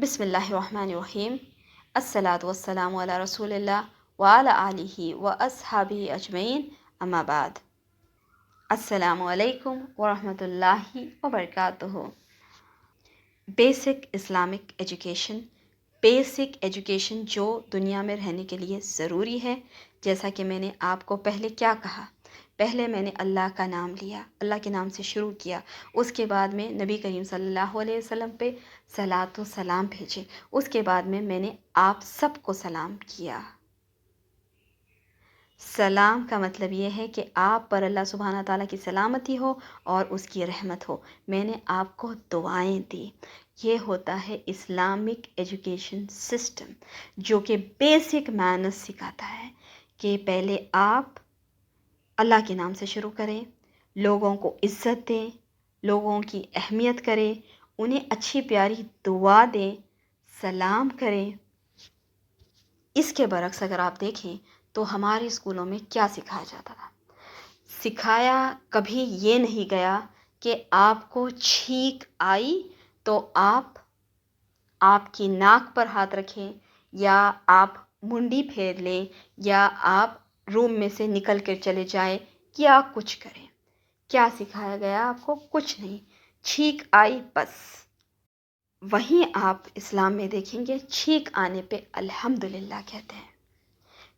بسم اللہ الرحمن الرحیم۔ الصلاۃ والسلام علی رسول اللہ وعلی آلہ و اصحابہ اجمعین، اما بعد۔ السلام علیکم ورحمۃ اللہ وبرکاتہ۔ Basic Islamic education, basic education جو دنیا میں رہنے کے لیے ضروری ہے۔ جیسا کہ میں نے آپ کو پہلے کیا کہا، پہلے میں نے اللہ کا نام لیا، اللہ کے نام سے شروع کیا، اس کے بعد میں نبی کریم صلی اللہ علیہ وسلم پہ صلاۃ و سلام بھیجے، اس کے بعد میں نے آپ سب کو سلام کیا۔ سلام کا مطلب یہ ہے کہ آپ پر اللہ سبحانہ تعالیٰ کی سلامتی ہو اور اس کی رحمت ہو۔ میں نے آپ کو دعائیں دی۔ یہ ہوتا ہے اسلامک ایجوکیشن سسٹم، جو کہ بیسک مینرز سکھاتا ہے کہ پہلے آپ اللہ کے نام سے شروع کریں، لوگوں کو عزت دیں، لوگوں کی اہمیت کریں، انہیں اچھی پیاری دعا دیں، سلام کریں۔ اس کے برعکس اگر آپ دیکھیں تو ہمارے اسکولوں میں کیا سکھایا جاتا تھا؟ سکھایا کبھی یہ نہیں گیا کہ آپ کو چھینک آئی تو آپ کی ناک پر ہاتھ رکھیں، یا آپ منڈی پھیر لیں، یا آپ روم میں سے نکل کر چلے جائیں، کیا کچھ کریں۔ کیا سکھایا گیا آپ کو؟ کچھ نہیں، چھینک آئی بس۔ وہیں آپ اسلام میں دیکھیں گے چھینک آنے پہ الحمدللہ کہتے ہیں۔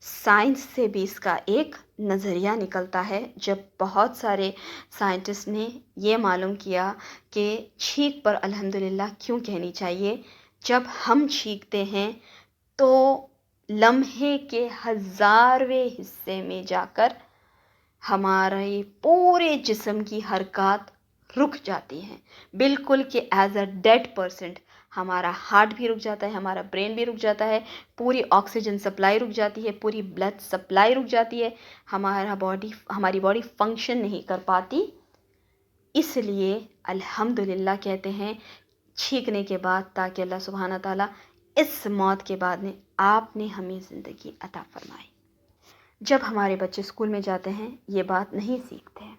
سائنس سے بھی اس کا ایک نظریہ نکلتا ہے، جب بہت سارے سائنٹسٹ نے یہ معلوم کیا کہ چھینک پر الحمدللہ کیوں کہنی چاہیے۔ جب ہم چھینکتے ہیں تو لمحے کے 1000ویں حصے میں جا کر ہمارے پورے جسم کی حرکات رک جاتی ہیں، بالکل کہ ایز اے ڈیڈ پرسنٹ۔ ہمارا ہارٹ بھی رک جاتا ہے، ہمارا برین بھی رک جاتا ہے، پوری آکسیجن سپلائی رک جاتی ہے، پوری بلڈ سپلائی رک جاتی ہے، ہماری باڈی فنکشن نہیں کر پاتی۔ اس لیے الحمدللہ کہتے ہیں چھینکنے کے بعد، تاکہ اللہ سبحانہ تعالیٰ اس موت کے بعد میں آپ نے ہمیں زندگی عطا فرمائی۔ جب ہمارے بچے اسکول میں جاتے ہیں یہ بات نہیں سیکھتے ہیں۔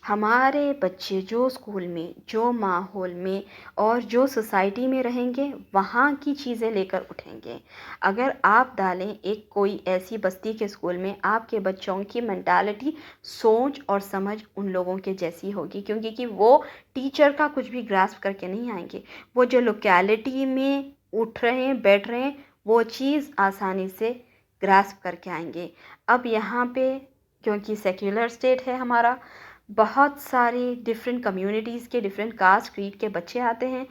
ہمارے بچے جو اسکول میں، جو ماحول میں اور جو سوسائٹی میں رہیں گے وہاں کی چیزیں لے کر اٹھیں گے۔ اگر آپ ڈالیں ایک کوئی ایسی بستی کے اسکول میں، آپ کے بچوں کی مینٹالٹی، سوچ اور سمجھ ان لوگوں کے جیسی ہوگی، کیونکہ وہ ٹیچر کا کچھ بھی گراسپ کر کے نہیں آئیں گے۔ وہ جو لوکیلٹی میں اٹھ رہے ہیں، بیٹھ رہے ہیں، وہ چیز آسانی سے گراسپ کر کے آئیں گے۔ اب یہاں پہ کیونکہ سیکولر اسٹیٹ ہے ہمارا، بہت ساری ڈفرینٹ کمیونٹیز کے، ڈفرینٹ کاسٹ کریڈ کے بچے آتے ہیں،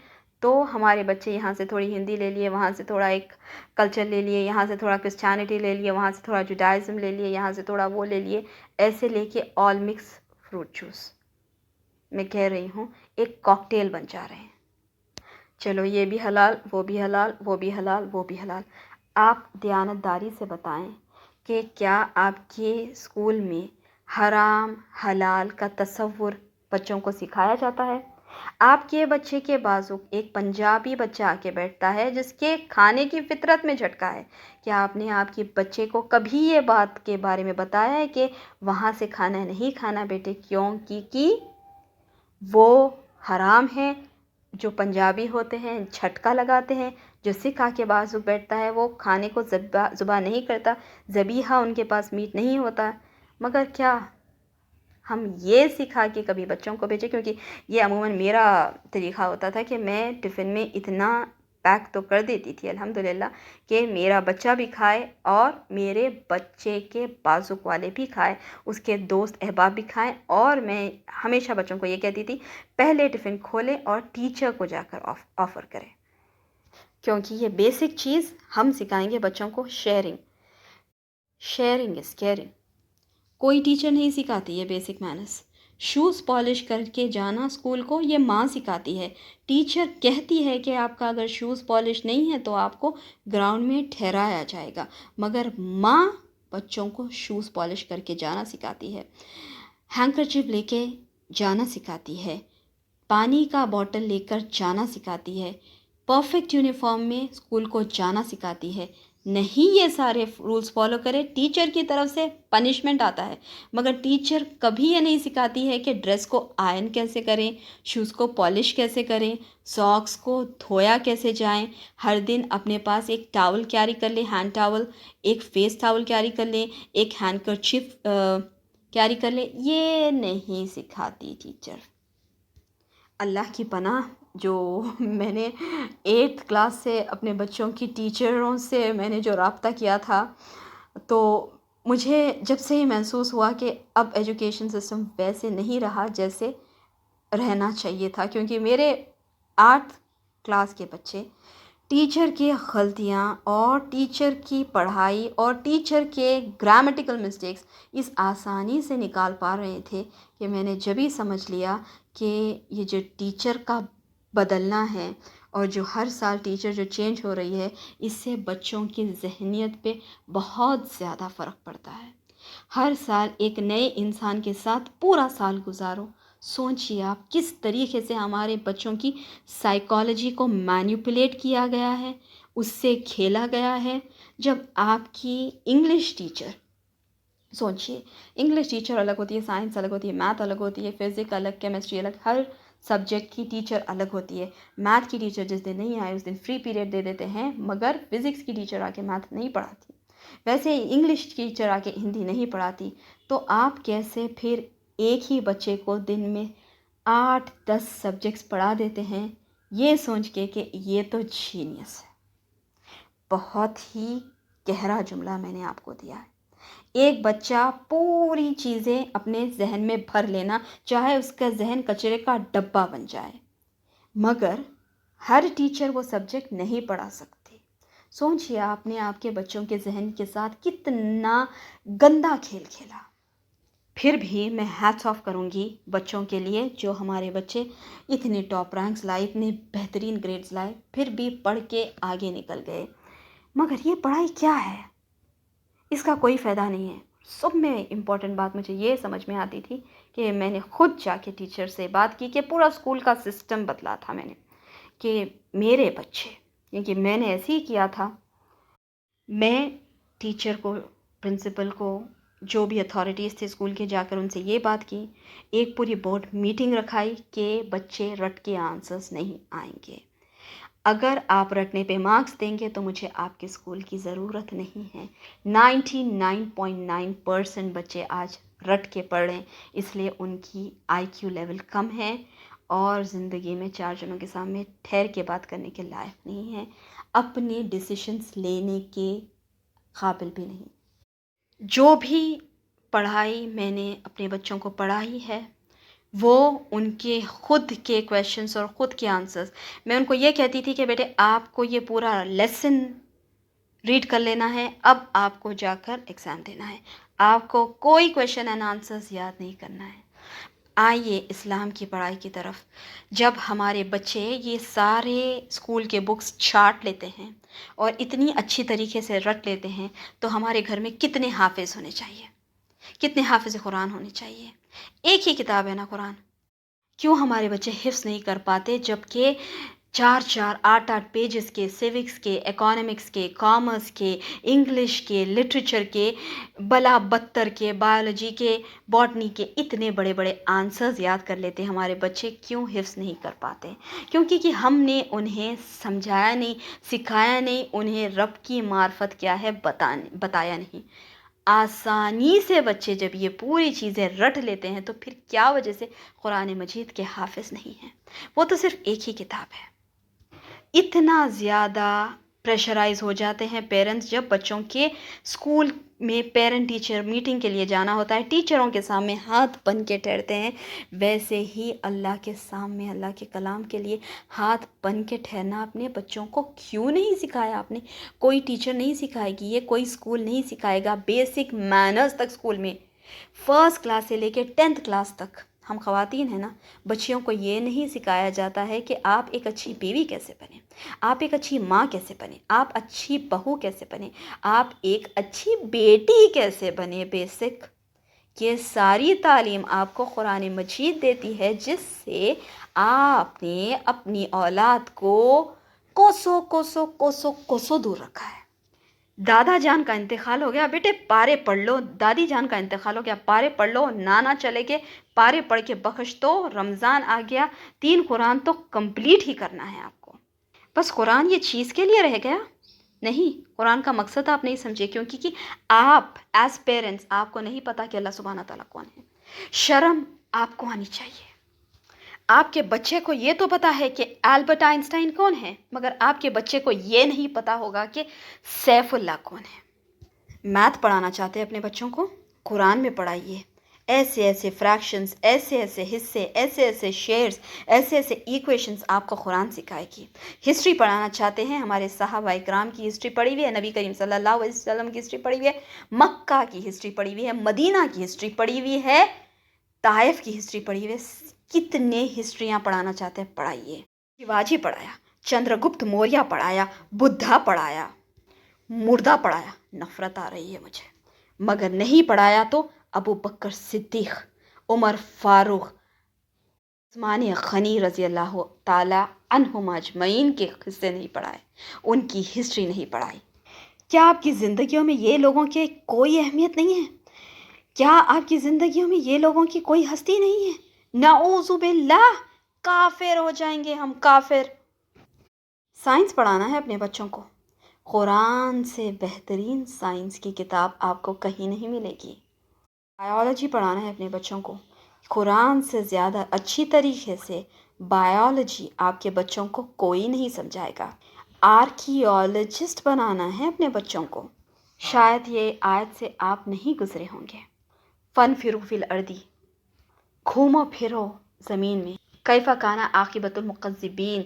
تو ہمارے بچے یہاں سے تھوڑی ہندی لے لیے، وہاں سے تھوڑا ایک کلچر لے لیے، یہاں سے تھوڑا کرسچینٹی لے لیے، وہاں سے تھوڑا جوڈائزم لے لیے، یہاں سے تھوڑا وہ لے لیے، ایسے لے کے آل مکس فروٹ جوس، میں کہہ رہی ہوں ایک کاکٹیل بن جا رہے ہیں۔ چلو یہ بھی حلال، وہ بھی حلال، وہ بھی حلال، وہ بھی حلال۔ آپ دیانتداری سے بتائیں کہ کیا آپ کے اسکول میں حرام حلال کا تصور بچوں کو سکھایا جاتا ہے؟ آپ کے بچے کے بازو ایک پنجابی بچہ آ کے بیٹھتا ہے جس کے کھانے کی فطرت میں جھٹکا ہے، کیا آپ نے آپ کے بچے کو کبھی یہ بات کے بارے میں بتایا ہے کہ وہاں سے کھانا نہیں کھانا بیٹے، کیونکہ وہ حرام ہے؟ جو پنجابی ہوتے ہیں جھٹکا لگاتے ہیں، جو سکھ آ کے بازو بیٹھتا ہے وہ کھانے کو ذبح نہیں کرتا، ذبیحہ ان کے پاس میٹ نہیں ہوتا، مگر کیا ہم یہ سکھا کے کبھی بچوں کو بھیجیں؟ کیونکہ یہ عموماً میرا طریقہ ہوتا تھا کہ میں ٹفن میں اتنا پیک تو کر دیتی تھی الحمدللہ کہ میرا بچہ بھی کھائے اور میرے بچے کے بازوق والے بھی کھائے، اس کے دوست احباب بھی کھائیں، اور میں ہمیشہ بچوں کو یہ کہتی تھی پہلے ٹفن کھولیں اور ٹیچر کو جا کر آفر کریں، کیونکہ یہ بیسک چیز ہم سکھائیں گے بچوں کو۔ Sharing is caring. کوئی ٹیچر نہیں سکھاتی یہ بیسک مینرز۔ شوز پالش کر کے جانا اسکول کو یہ ماں سکھاتی ہے۔ ٹیچر کہتی ہے کہ آپ کا اگر شوز پالش نہیں ہے تو آپ کو گراؤنڈ میں ٹھہرایا جائے گا، مگر ماں بچوں کو شوز پالش کر کے جانا سکھاتی ہے، ہینکرچیف لے کے جانا سکھاتی ہے، پانی کا بوٹل لے کر جانا سکھاتی ہے، پرفیکٹ یونیفارم میں اسکول کو جانا سکھاتی ہے، نہیں یہ سارے رولز فالو کرے، ٹیچر کی طرف سے پنشمنٹ آتا ہے، مگر ٹیچر کبھی یہ نہیں سکھاتی ہے کہ ڈریس کو آئرن کیسے کریں، شوز کو پالش کیسے کریں، ساکس کو دھویا کیسے جائیں، ہر دن اپنے پاس ایک ٹاول کیری کر لیں، ہینڈ ٹاول، ایک فیس ٹاول کیری کر لیں، ایک ہینڈ کرچیف کیری کر لیں، یہ نہیں سکھاتی ٹیچر۔ اللہ کی پناہ، جو میں نے 8th کلاس سے اپنے بچوں کی ٹیچروں سے میں نے جو رابطہ کیا تھا، تو مجھے جب سے یہ محسوس ہوا کہ اب ایجوکیشن سسٹم ویسے نہیں رہا جیسے رہنا چاہیے تھا، کیونکہ میرے 8th کلاس کے بچے ٹیچر کی غلطیاں اور ٹیچر کی پڑھائی اور ٹیچر کے گرامیٹیکل مسٹیکس اس آسانی سے نکال پا رہے تھے کہ میں نے جب ہی سمجھ لیا کہ یہ جو ٹیچر کا بدلنا ہے اور جو ہر سال ٹیچر جو چینج ہو رہی ہے، اس سے بچوں کی ذہنیت پہ بہت زیادہ فرق پڑتا ہے۔ ہر سال ایک نئے انسان کے ساتھ پورا سال گزارو، سوچیے آپ کس طریقے سے ہمارے بچوں کی سائیکالوجی کو مینیپولیٹ کیا گیا ہے، اس سے کھیلا گیا ہے۔ جب آپ کی انگلش ٹیچر، سوچیے انگلش ٹیچر الگ ہوتی ہے، سائنس الگ ہوتی ہے، میتھ الگ ہوتی ہے، فزکس الگ، کیمسٹری الگ، ہر سبجیکٹ کی ٹیچر الگ ہوتی ہے۔ میتھ کی ٹیچر جس دن نہیں آئے اس دن فری پیریڈ دے دیتے ہیں، مگر فزکس کی ٹیچر آ کے میتھ نہیں پڑھاتی، ویسے انگلش ٹیچر آ کے ہندی نہیں پڑھاتی، تو آپ کیسے پھر ایک ہی بچے کو دن میں 8-10 سبجیکٹس پڑھا دیتے ہیں؟ یہ سوچ کے کہ یہ تو جینیس ہے۔ بہت ہی گہرا جملہ میں نے آپ کو دیا ہے۔ ایک بچہ پوری چیزیں اپنے ذہن میں بھر لینا، چاہے اس کا ذہن کچرے کا ڈبہ بن جائے، مگر ہر ٹیچر وہ سبجیکٹ نہیں پڑھا سکتی۔ سوچیے آپ نے آپ کے بچوں کے ذہن کے ساتھ کتنا گندا کھیل کھیلا۔ پھر بھی میں ہیٹس آف کروں گی بچوں کے لیے، جو ہمارے بچے اتنے ٹاپ رینکس لائے، اتنے بہترین گریڈز لائے، پھر بھی پڑھ کے آگے نکل گئے۔ مگر یہ پڑھائی کیا ہے؟ اس کا کوئی فائدہ نہیں ہے۔ سب میں امپورٹنٹ بات مجھے یہ سمجھ میں آتی تھی کہ میں نے خود جا کے ٹیچر سے بات کی، کہ پورا اسکول کا سسٹم بدلا تھا میں نے، کہ میرے بچے، کیونکہ میں نے ایسے ہی کیا تھا، میں ٹیچر کو، پرنسپل کو، جو بھی اتھارٹیز تھے اسکول کے، جا کر ان سے یہ بات کی، ایک پوری بورڈ میٹنگ رکھائی کہ بچے رٹ کے آنسرز نہیں آئیں گے، اگر آپ رٹنے پہ مارکس دیں گے تو مجھے آپ کے اسکول کی ضرورت نہیں ہے۔ 99.9% بچے آج رٹ کے پڑھ رہے ہیں، اس لیے ان کی آئی کیو لیول کم ہے اور زندگی میں 4 جنوں کے سامنے ٹھہر کے بات کرنے کے لائق نہیں ہے، اپنے ڈیسیشنز لینے کے قابل بھی نہیں۔ جو بھی پڑھائی میں نے اپنے بچوں کو پڑھائی ہے، وہ ان کے خود کے کویشچنس اور خود کے آنسرز، میں ان کو یہ کہتی تھی کہ بیٹے آپ کو یہ پورا لیسن ریڈ کر لینا ہے، اب آپ کو جا کر ایگزام دینا ہے، آپ کو کوئی کویشچن اینڈ آنسرز یاد نہیں کرنا ہے۔ آئیے اسلام کی پڑھائی کی طرف۔ جب ہمارے بچے یہ سارے اسکول کے بکس چھانٹ لیتے ہیں اور اتنی اچھی طریقے سے رٹ لیتے ہیں، تو ہمارے گھر میں کتنے حافظ ہونے چاہیے، کتنے حافظ قرآن ہونے چاہیے؟ ایک ہی کتاب ہے نا قرآن۔ کیوں ہمارے بچے حفظ نہیں کر پاتے، جبکہ 8 پیجز کے سیوکس کے، اکانومکس کے، کامرس کے، انگلش کے، لٹریچر کے، بلا بدتر کے، بایولوجی کے، باٹنی کے اتنے بڑے بڑے آنسرز یاد کر لیتے ہمارے بچے، کیوں حفظ نہیں کر پاتے؟ کیونکہ کہ ہم نے انہیں سمجھایا نہیں، سکھایا نہیں، انہیں رب کی معرفت کیا ہے بتایا نہیں۔ آسانی سے بچے جب یہ پوری چیزیں رٹ لیتے ہیں تو پھر کیا وجہ سے قرآن مجید کے حافظ نہیں ہیں؟ وہ تو صرف ایک ہی کتاب ہے۔ اتنا زیادہ پریشرائز ہو جاتے ہیں پیرنٹس، جب بچوں کے اسکول میں پیرنٹ ٹیچر میٹنگ کے لیے جانا ہوتا ہے، ٹیچروں کے سامنے ہاتھ بن کے ٹھہرتے ہیں، ویسے ہی اللہ کے سامنے، اللہ کے کلام کے لیے ہاتھ بن کے ٹھہرنا اپنے بچوں کو کیوں نہیں سکھایا آپ نے؟ کوئی ٹیچر نہیں سکھائے گی، یہ کوئی اسکول نہیں سکھائے گا۔ بیسک مینرز تک اسکول میں 1st کلاس سے لے کے 10th کلاس تک، ہم خواتین ہیں نا، بچیوں کو یہ نہیں سکھایا جاتا ہے کہ آپ ایک اچھی بیوی کیسے بنیں، آپ ایک اچھی ماں کیسے بنیں، آپ اچھی بہو کیسے بنیں، آپ ایک اچھی بیٹی کیسے بنیں۔ بیسک یہ ساری تعلیم آپ کو قرآن مجید دیتی ہے، جس سے آپ نے اپنی اولاد کو کوسوں کوسوں کوسوں کوسوں دور رکھا ہے۔ دادا جان کا انتقال ہو گیا، بیٹے پارے پڑھ لو، دادی جان کا انتقال ہو گیا، پارے پڑھ لو، نانا چلے گئے، پارے پڑھ کے بخش دو، رمضان آ گیا، 3 قرآن تو کمپلیٹ ہی کرنا ہے آپ کو۔ بس قرآن یہ چیز کے لیے رہ گیا؟ نہیں، قرآن کا مقصد آپ نہیں سمجھے، کیونکہ کہ آپ ایز پیرنٹس آپ کو نہیں پتا کہ اللہ سبحانہ تعالیٰ کون ہے۔ شرم آپ کو آنی چاہیے۔ آپ کے بچے کو یہ تو پتا ہے کہ البرٹ آئنسٹائن کون ہے، مگر آپ کے بچے کو یہ نہیں پتا ہوگا کہ سیف اللہ کون ہے۔ میتھ پڑھانا چاہتے ہیں اپنے بچوں کو، قرآن میں پڑھائیے، ایسے ایسے فریکشنز، ایسے ایسے حصے، ایسے ایسے شیئرز، ایسے ایسے ایکویشنز آپ کو قرآن سکھائے گی۔ ہسٹری پڑھانا چاہتے ہیں، ہمارے صحابہ اکرام کی ہسٹری پڑھی ہوئی ہے، نبی کریم صلی اللہ علیہ وسلم کی ہسٹری پڑھی ہوئی ہے، مکہ کی ہسٹری پڑھی ہوئی ہے، مدینہ کی ہسٹری پڑھی ہوئی ہے، طائف کی ہسٹری پڑھی ہوئی ہے۔ کتنے ہسٹریاں پڑھانا چاہتے ہیں پڑھائیے۔ شیواجی پڑھایا، چندر گپت موریہ پڑھایا، بدھا پڑھایا، مردہ پڑھایا، نفرت آ رہی ہے مجھے، مگر نہیں پڑھایا تو ابو بکر صدیق، عمر فاروق، عثمان غنی رضی اللہ تعالی عنہم اجمعین کے قصے نہیں پڑھائے، ان کی ہسٹری نہیں پڑھائی۔ کیا آپ کی زندگیوں میں یہ لوگوں کی کوئی اہمیت نہیں ہے؟ کیا آپ کی زندگیوں میں یہ لوگوں کی کوئی ہستی نہیں ہے؟ نعوذ باللہ، کافر ہو جائیں گے ہم، کافر۔ سائنس پڑھانا ہے اپنے بچوں کو، قرآن سے بہترین سائنس کی کتاب آپ کو کہیں نہیں ملے گی۔ بائیولوجی پڑھانا ہے اپنے بچوں کو، قرآن سے زیادہ اچھی طریقے سے بائیولوجی آپ کے بچوں کو کوئی نہیں سمجھائے گا۔ آرکیولوجسٹ بنانا ہے اپنے بچوں کو۔ شاید یہ آیت سے آپ نہیں گزرے ہوں گے، فن فرو فی الارض، گھومو پھرو زمین میں، کیف کان عاقبۃ المکذبین،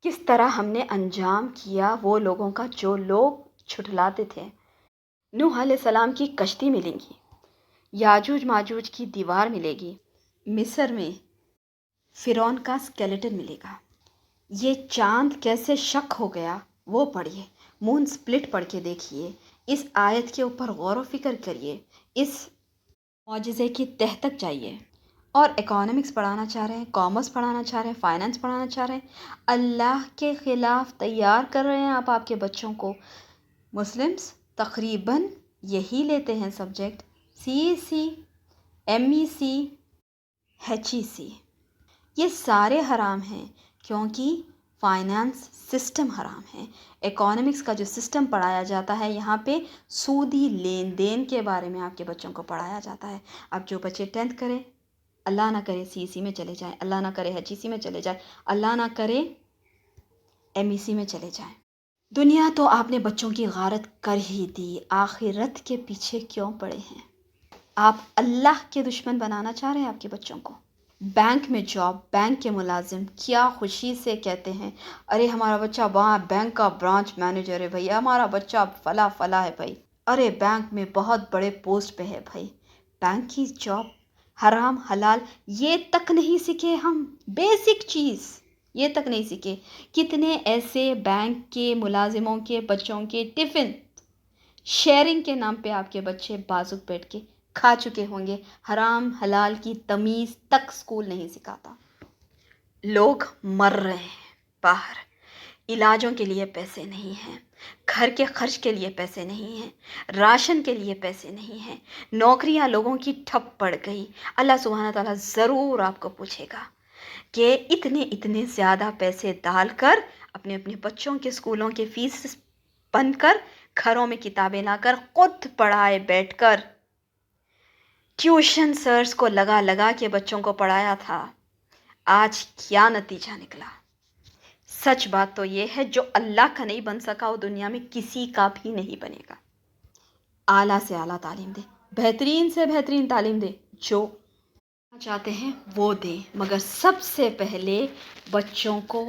کس طرح ہم نے انجام کیا وہ لوگوں کا جو لوگ چھٹلاتے تھے۔ نوح علیہ السلام کی کشتی ملے گی، یاجوج ماجوج کی دیوار ملے گی، مصر میں فرعون کا اسکیلیٹن ملے گا۔ یہ چاند کیسے شک ہو گیا وہ پڑھیے، مون سپلٹ پڑھ کے دیکھیے، اس آیت کے اوپر غور و فکر کریے، اس معجزے کی تہ تک جائیے۔ اور اکانومکس پڑھانا چاہ رہے ہیں، کامرس پڑھانا چاہ رہے ہیں، فائنانس پڑھانا چاہ رہے ہیں، اللہ کے خلاف تیار کر رہے ہیں آپ کے بچوں کو۔ مسلمس تقریباً یہی لیتے ہیں سبجیکٹ، سی ای سی، ایم ای سی، ایچ ای سی، یہ سارے حرام ہیں کیونکہ فائنانس سسٹم حرام ہے۔ اکانومکس کا جو سسٹم پڑھایا جاتا ہے، یہاں پہ سودی لین دین کے بارے میں آپ کے بچوں کو پڑھایا جاتا ہے۔ اب جو بچے 10th کریں، اللہ نہ کرے سی ای سی میں چلے جائیں، اللہ نہ کرے ایچ ای سی میں چلے جائیں، اللہ نہ کرے ایم ای سی میں چلے جائیں۔ دنیا تو آپ نے بچوں کی غارت کر ہی دی، آخرت کے پیچھے کیوں پڑے ہیں؟ آپ اللہ کے دشمن بنانا چاہ رہے ہیں آپ کے بچوں کو۔ بینک میں جاب، بینک کے ملازم کیا خوشی سے کہتے ہیں، ارے ہمارا بچہ وہاں بینک کا برانچ مینیجر ہے بھائی، ہمارا بچہ فلاں فلاں ہے بھائی، ارے بینک میں بہت بڑے پوسٹ پہ ہے بھائی۔ بینک کی جاب حرام حلال یہ تک نہیں سیکھے ہم، بیسک چیز یہ تک نہیں سیکھے۔ کتنے ایسے بینک کے ملازموں کے بچوں کے ٹفن شیئرنگ کے نام پہ آپ کے بچے بازو بیٹھ کے کھا چکے ہوں گے۔ حرام حلال کی تمیز تک اسکول نہیں سکھاتا۔ لوگ مر رہے ہیں باہر، علاجوں کے لیے پیسے نہیں ہیں، گھر کے خرچ کے لیے پیسے نہیں ہیں، راشن کے لیے پیسے نہیں ہیں، نوکریاں لوگوں کی ٹھپ پڑ گئی۔ اللہ سبحانہ تعالیٰ ضرور آپ کو پوچھے گا کہ اتنے زیادہ پیسے ڈال کر اپنے بچوں کے اسکولوں کے فیس بن کر، گھروں میں کتابیں لا کر خود پڑھائے بیٹھ کر، ٹیوشن سرز کو لگا کے بچوں کو پڑھایا تھا، آج کیا نتیجہ نکلا؟ سچ بات تو یہ ہے، جو اللہ کا نہیں بن سکا وہ دنیا میں کسی کا بھی نہیں بنے گا۔ اعلیٰ سے اعلیٰ تعلیم دے، بہترین سے بہترین تعلیم دے، جو چاہتے ہیں وہ دیں، مگر سب سے پہلے بچوں کو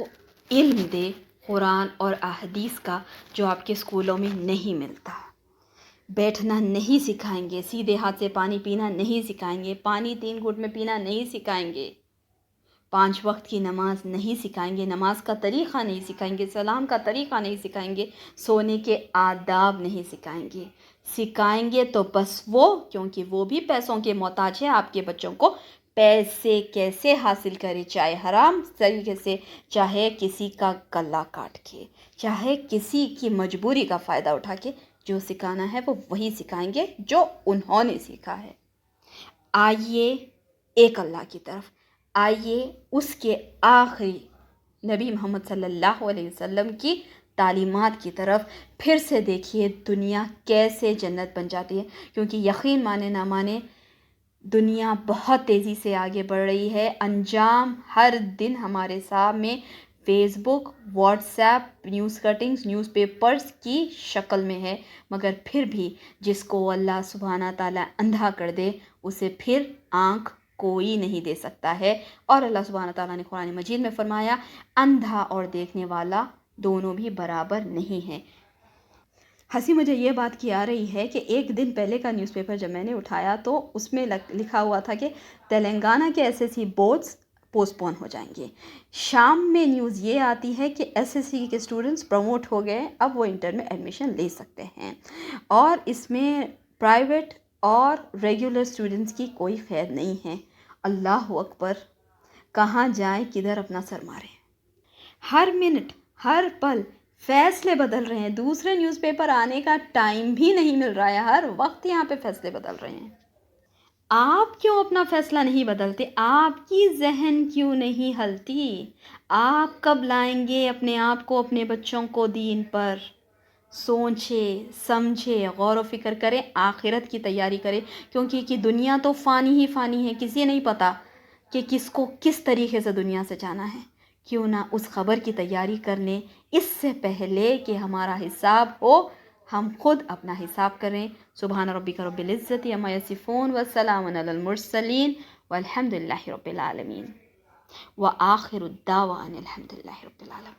علم دے قرآن اور احادیث کا، جو آپ کے اسکولوں میں نہیں ملتا۔ بیٹھنا نہیں سکھائیں گے، سیدھے ہاتھ سے پانی پینا نہیں سکھائیں گے، پانی 3 گھونٹ میں پینا نہیں سکھائیں گے، 5 وقت کی نماز نہیں سکھائیں گے، نماز کا طریقہ نہیں سکھائیں گے، سلام کا طریقہ نہیں سکھائیں گے، سونے کے آداب نہیں سکھائیں گے۔ سکھائیں گے تو بس وہ، کیونکہ وہ بھی پیسوں کے محتاج ہیں، آپ کے بچوں کو پیسے کیسے حاصل کرے، چاہے حرام طریقے سے، چاہے کسی کا گلا کاٹ کے، چاہے کسی کی مجبوری کا فائدہ اٹھا کے جو سکھانا ہے وہ وہی سکھائیں گے جو انہوں نے سیکھا ہے۔ آئیے ایک اللہ کی طرف، آئیے اس کے آخری نبی محمد صلی اللہ علیہ وسلم کی تعلیمات کی طرف پھر سے دیکھیے دنیا کیسے جنت بن جاتی ہے، کیونکہ یقین مانے نہ مانے دنیا بہت تیزی سے آگے بڑھ رہی ہے۔ انجام ہر دن ہمارے سامنے face, WhatsApp, news cuttings, news papers کی شکل میں ہے، مگر پھر بھی جس کو اللہ سبحانہ تعالیٰ اندھا کر دے اسے پھر آنکھ کوئی نہیں دے سکتا ہے۔ اور اللہ سبحانہ تعالیٰ نے قرآن مجید میں فرمایا اندھا اور دیکھنے والا دونوں بھی برابر نہیں ہیں۔ ہنسی مجھے یہ بات کی آ رہی ہے کہ ایک دن پہلے کا نیوز پیپر جب میں نے اٹھایا تو اس میں لکھا ہوا تھا کہ تلنگانہ کے S S C boards postpone ہو جائیں گے۔ شام میں نیوز یہ آتی ہے کہ ایس ایس سی کے اسٹوڈنٹس پروموٹ ہو گئے، اب وہ انٹر میں ایڈمیشن لے سکتے ہیں، اور اس میں پرائیویٹ اور ریگولر اسٹوڈنٹس کی کوئی خیر نہیں ہے۔ اللہ اکبر، کہاں جائیں کدھر اپنا سر ماریں۔ ہر منٹ ہر پل فیصلے بدل رہے ہیں، دوسرے نیوز پیپر آنے کا ٹائم بھی نہیں مل رہا ہے، ہر وقت یہاں پہ فیصلے بدل رہے ہیں۔ آپ کیوں اپنا فیصلہ نہیں بدلتے؟ آپ کی ذہن کیوں نہیں ہلتی؟ آپ کب لائیں گے اپنے آپ کو، اپنے بچوں کو دین پر؟ سوچے سمجھے، غور و فکر کریں، آخرت کی تیاری کریں، کیونکہ کہ دنیا تو فانی ہی فانی ہے، کسی نہیں پتہ کہ کس کو کس طریقے سے دنیا سے جانا ہے۔ کیوں نہ اس خبر کی تیاری کر لیں اس سے پہلے کہ ہمارا حساب ہو، ہم خود اپنا حساب کریں۔ سبحان ربک رب العزت عما یصفون والسلام علی المرسلین والحمد للہ رب العالمین، وآخر الدعوان الحمد للہ رب العالمین۔